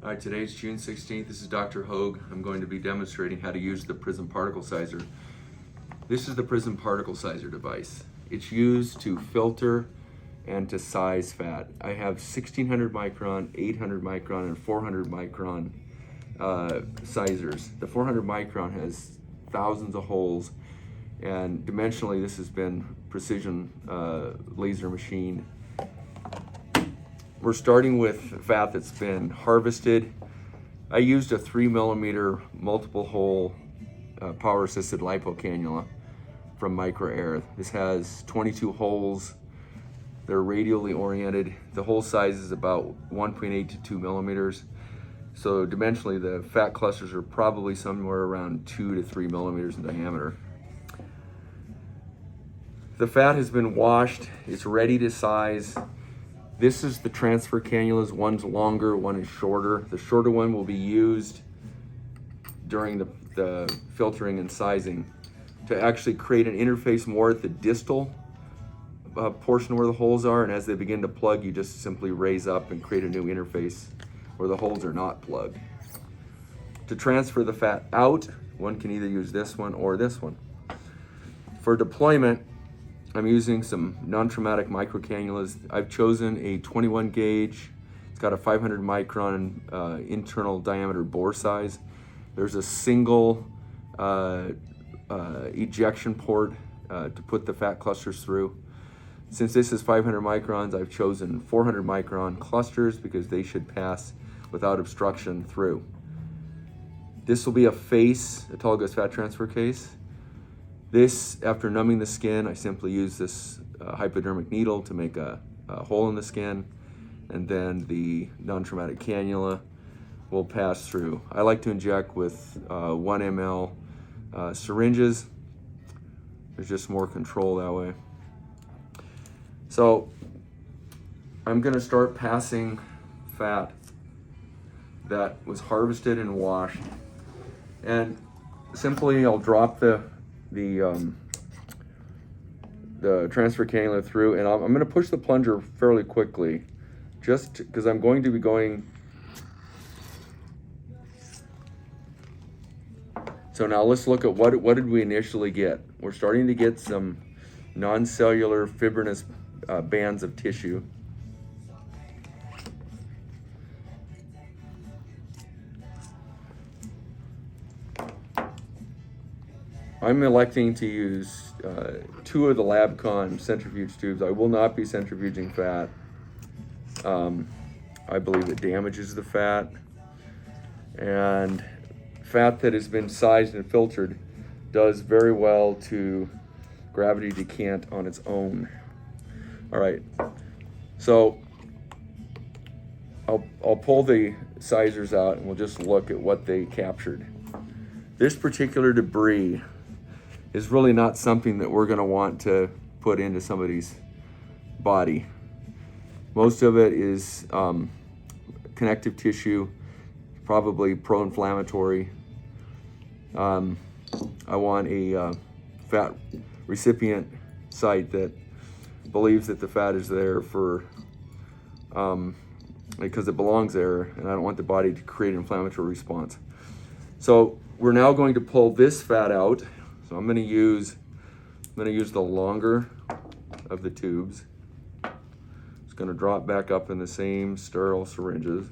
Hi, today's June 16th. This is Dr. Hogue. I'm going to be demonstrating how to use the Prism Particle Sizer. This is the Prism Particle Sizer device. It's used to filter and to size fat. I have 1600 micron, 800 micron, and 400 micron sizers. The 400 micron has thousands of holes, and dimensionally this has been precision laser machined. We're starting with fat that's been harvested. I used a 3mm multiple hole power assisted lipo cannula from Micro Air. This has 22 holes. They're radially oriented. The hole size is about 1.8 to 2 millimeters. So dimensionally, the fat clusters are probably somewhere around 2 to 3 millimeters in diameter. The fat has been washed. It's ready to size. This is the transfer cannulas. One's longer, one is shorter. The shorter one will be used during the filtering and sizing to actually create an interface more at the distal portion where the holes are, and as they begin to plug, you just simply raise up and create a new interface where the holes are not plugged. To transfer the fat out, one can either use this one or this one. For deployment, I'm using some non-traumatic micro cannulas. I've chosen a 21 gauge. It's got a 500 micron internal diameter bore size. There's a single ejection port to put the fat clusters through. Since this is 500 microns, I've chosen 400 micron clusters because they should pass without obstruction through. This will be a autologous fat transfer case. This, after numbing the skin, I simply use this hypodermic needle to make a hole in the skin, and then the non-traumatic cannula will pass through. I like to inject with 1 ml syringes. There's just more control that way. So I'm gonna start passing fat that was harvested and washed, and simply I'll drop the transfer cannula through, and I'm going to push the plunger fairly quickly, just because I'm going to be going. So now let's look at what did we initially get. We're starting to get some non-cellular fibrinous bands of tissue. I'm electing to use 2 of the LabCon centrifuge tubes. I will not be centrifuging fat. I believe it damages the fat. And fat that has been sized and filtered does very well to gravity decant on its own. All right, so I'll pull the sizers out and we'll just look at what they captured. This particular debris is really not something that we're going to want to put into somebody's body. Most of it is connective tissue, probably pro-inflammatory. I want a fat recipient site that believes that the fat is there for because it belongs there, and I don't want the body to create an inflammatory response. So we're now going to pull this fat out. So I'm going to use the longer of the tubes. It's going to drop back up in the same sterile syringes.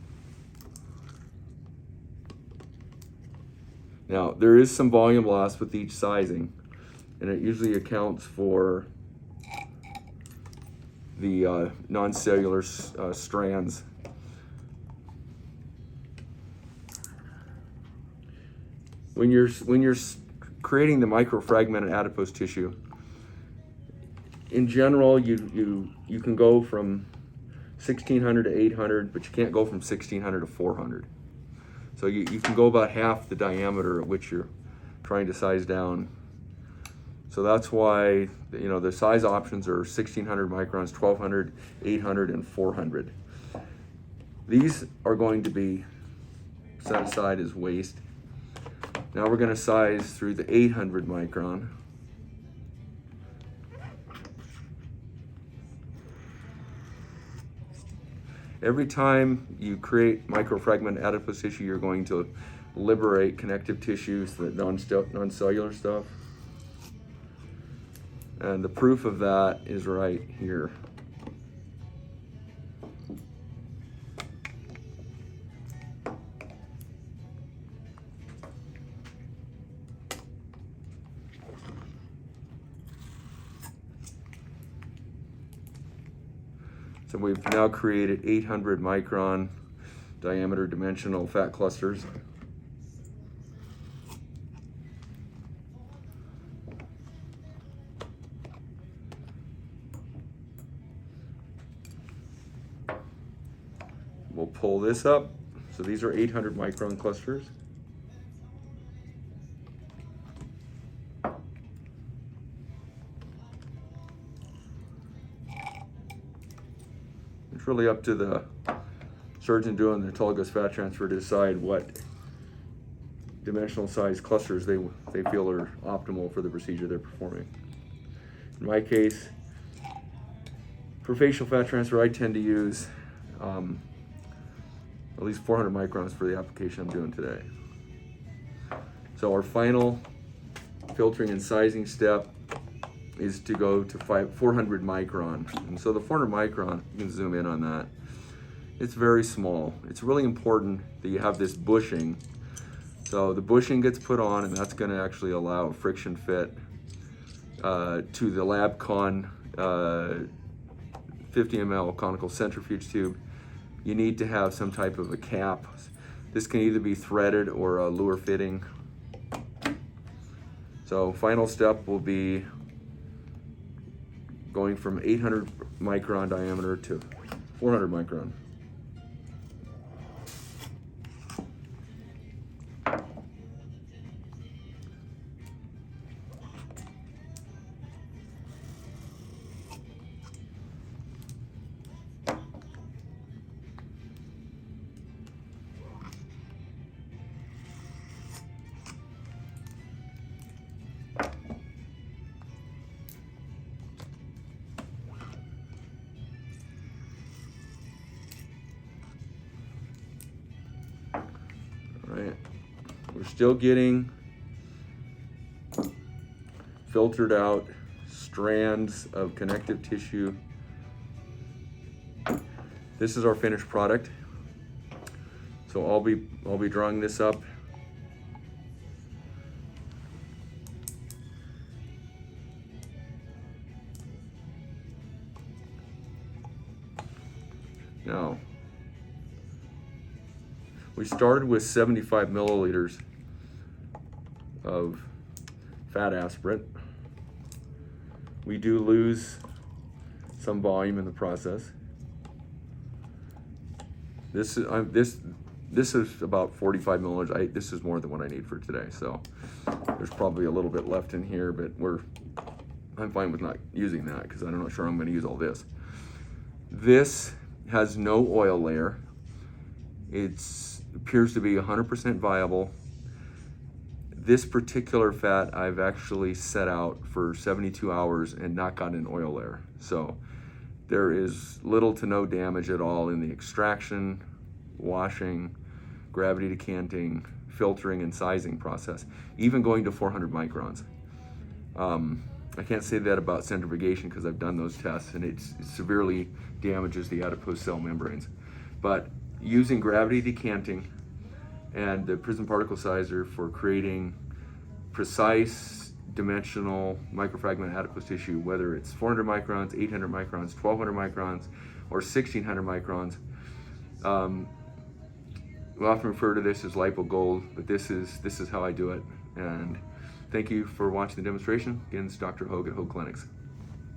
Now there is some volume loss with each sizing, and it usually accounts for the non-cellular strands. When you're creating the microfragmented adipose tissue, in general, you can go from 1600 to 800, but you can't go from 1600 to 400. So you can go about half the diameter at which you're trying to size down. So that's why the size options are 1600 microns, 1200, 800, and 400. These are going to be set aside as waste. Now we're going to size through the 800 micron. Every time you create microfragment adipose tissue, you're going to liberate connective tissues, the non-cellular stuff. And the proof of that is right here. So we've now created 800 micron diameter dimensional fat clusters. We'll pull this up. So these are 800 micron clusters. It's really up to the surgeon doing the autologous fat transfer to decide what dimensional size clusters they feel are optimal for the procedure they're performing. In my case, for facial fat transfer, I tend to use at least 400 microns for the application I'm doing today. So our final filtering and sizing step is to go to 400 micron. And so the 400 micron, you can zoom in on that. It's very small. It's really important that you have this bushing. So the bushing gets put on, and that's going to actually allow a friction fit to the LabCon 50 ml conical centrifuge tube. You need to have some type of a cap. This can either be threaded or a lure fitting. So final step will be going from 800 micron diameter to 400 micron. Right. We're still getting filtered out strands of connective tissue. This is our finished product. So I'll be drawing this up. Now, we started with 75 milliliters of fat aspirate. We do lose some volume in the process. This is about 45 milliliters. This is more than what I need for today. So there's probably a little bit left in here, but I'm fine with not using that because I'm not sure I'm going to use all this. This has no oil layer. It appears to be 100% viable. This particular fat I've actually set out for 72 hours and not gotten an oil layer. So there is little to no damage at all in the extraction, washing, gravity decanting, filtering, and sizing process, even going to 400 microns. I can't say that about centrifugation because I've done those tests and it severely damages the adipose cell membranes. But using gravity decanting and the Prism Particle Sizer for creating precise dimensional microfragment adipose tissue, whether it's 400 microns, 800 microns, 1200 microns, or 1600 microns. We often refer to this as lipo gold, but this is how I do it. And thank you for watching the demonstration. Again, it's Dr. Hogue at Hogue Clinics.